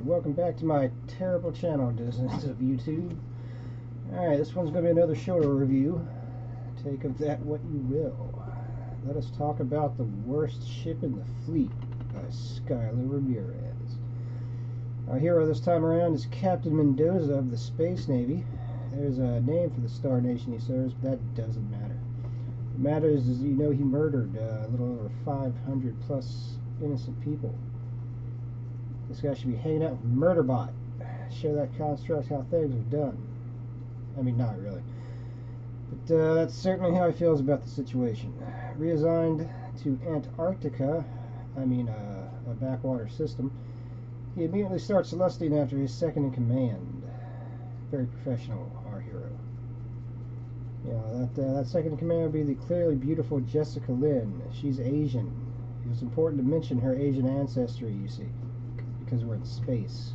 Alright, welcome back to my terrible channel, Disney's of YouTube. Alright, this one's going to be another shorter review. Take of that what you will. Let us talk about The Worst Ship in the Fleet by Skylar Ramirez. Our hero this time around is Captain Mendoza of the Space Navy. There's a name for the star nation he serves, but that doesn't matter. What matters is, you know, he murdered a little over 500 plus innocent people. This guy should be hanging out with Murderbot. Show that construct how things are done. I mean, not really. But that's certainly how he feels about the situation. Reassigned to Antarctica, a backwater system, he immediately starts lusting after his second in command. Very professional, our hero. You know, that second in command would be the clearly beautiful Jessica Lynn. She's Asian. It was important to mention her Asian ancestry, you see, because we're in space.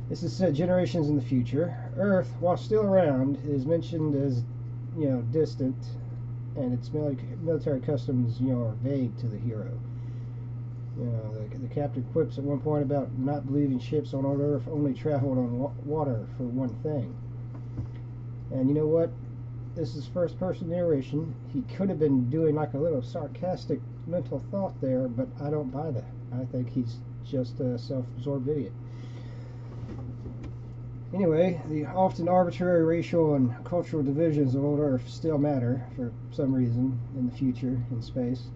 This is set generations in the future. Earth, while still around, is mentioned as, you know, distant, and its military customs, you know, are vague to the hero. You know, the captain quips at one point about not believing ships on Earth only traveled on water for one thing. And you know what? This is first-person narration. He could have been doing like a little sarcastic mental thought there, but I don't buy that. I think he's just a self-absorbed idiot. Anyway, the often arbitrary racial and cultural divisions of old Earth still matter for some reason in the future in space.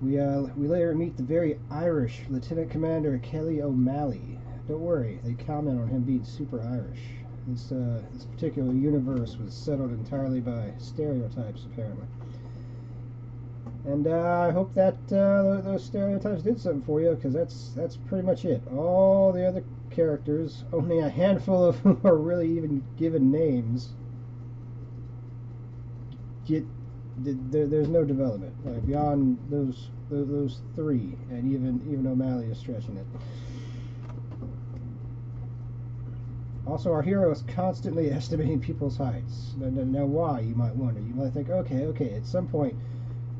We later meet the very Irish Lieutenant Commander Kelly O'Malley. Don't worry, they comment on him being super Irish. This particular universe was settled entirely by stereotypes, apparently. And I hope that those stereotypes did something for you, because that's pretty much it. All the other characters, only a handful of whom are really even given names, there's no development beyond those three, and even O'Malley is stretching it. Also, our hero is constantly estimating people's heights. Now why, you might wonder. You might think, okay, at some point,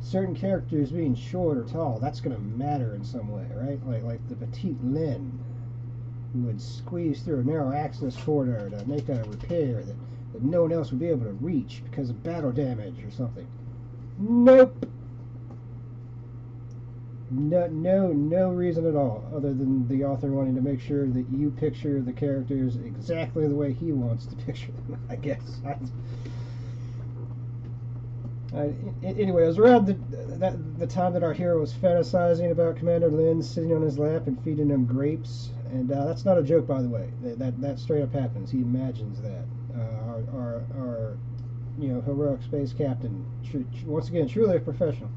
certain characters being short or tall, that's going to matter in some way, right? Like the petite Lynn, who would squeeze through a narrow access corridor to make a repair that no one else would be able to reach because of battle damage or something. Nope. No reason at all, other than the author wanting to make sure that you picture the characters exactly the way he wants to picture them, I guess. Anyway, it was around the time that our hero was fantasizing about Commander Lynn sitting on his lap and feeding him grapes, and that's not a joke, by the way. That straight up happens. He imagines that. Our heroic space captain, once again, truly a professional.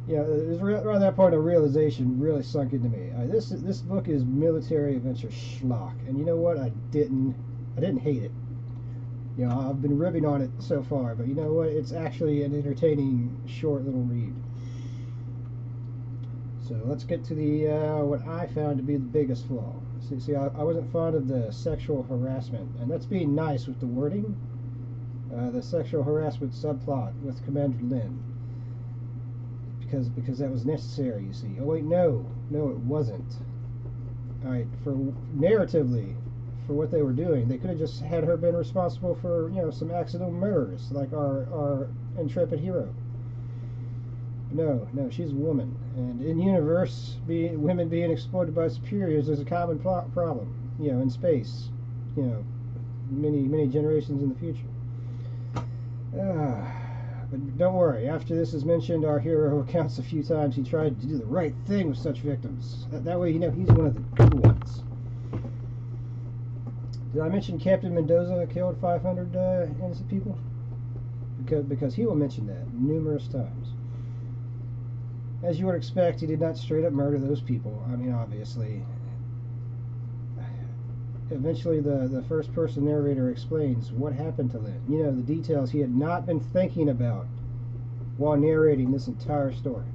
It was around that point a realization really sunk into me. This book is military adventure schlock, and you know what? I didn't hate it. You know, I've been ribbing on it so far, but you know what? It's actually an entertaining, short little read. So let's get to the what I found to be the biggest flaw. See, I wasn't fond of the sexual harassment, and that's being nice with the wording. The sexual harassment subplot with Commander Lynn, because that was necessary. You see. Oh wait, no, it wasn't. All right, for narratively. For what they were doing, they could have just had her been responsible for, you know, some accidental murders, like our intrepid hero. No, she's a woman, and in universe, women being exploited by superiors is a common problem. You know, in space, you know, many generations in the future. But don't worry. After this is mentioned, our hero recounts a few times he tried to do the right thing with such victims. That way, you know, he's one of the good ones. Did I mention Captain Mendoza killed 500 innocent people? Because he will mention that numerous times. As you would expect, he did not straight up murder those people. I mean, obviously. Eventually, the first-person narrator explains what happened to Lynn. You know, the details he had not been thinking about while narrating this entire story.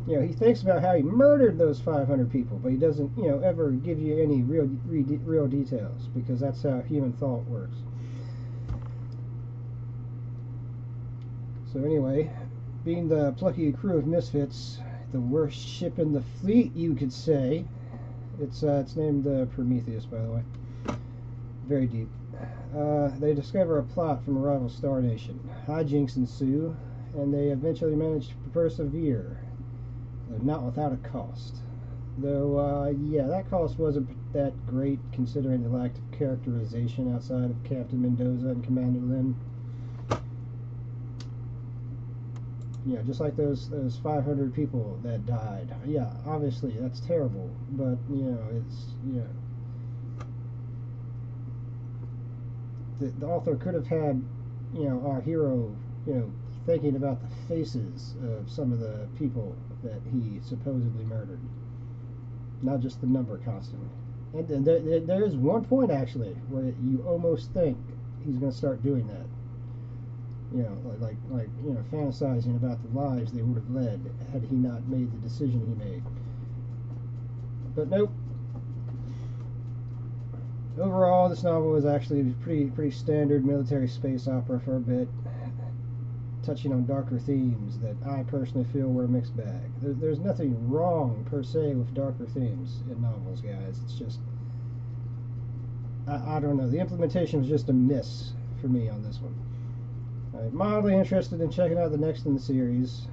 You know, he thinks about how he murdered those 500 people, but he doesn't, you know, ever give you any real details, because that's how human thought works. So anyway, being the plucky crew of misfits, the worst ship in the fleet, you could say. It's named Prometheus, by the way. Very deep. They discover a plot from a rival star nation. Hijinks ensue, and they eventually manage to persevere, though not without a cost. Though, yeah, that cost wasn't that great considering the lack of characterization outside of Captain Mendoza and Commander Lin. Yeah, just like those 500 people that died. Yeah, obviously that's terrible, but the author could have had, our hero, thinking about the faces of some of the people that he supposedly murdered, not just the number constantly. And there is one point actually where you almost think he's going to start doing that. Fantasizing about the lives they would have led had he not made the decision he made. But nope. Overall, this novel was actually pretty standard military space opera for a bit, touching on darker themes that I personally feel were a mixed bag. There's nothing wrong per se with darker themes in novels, guys. It's just I don't know. The implementation was just a miss for me on this one. Mildly interested in checking out the next in the series.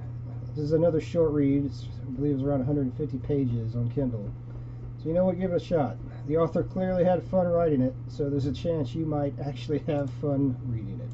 This is another short read. I believe it's around 150 pages on Kindle. So you know what, give it a shot. The author clearly had fun writing it, so there's a chance you might actually have fun reading it.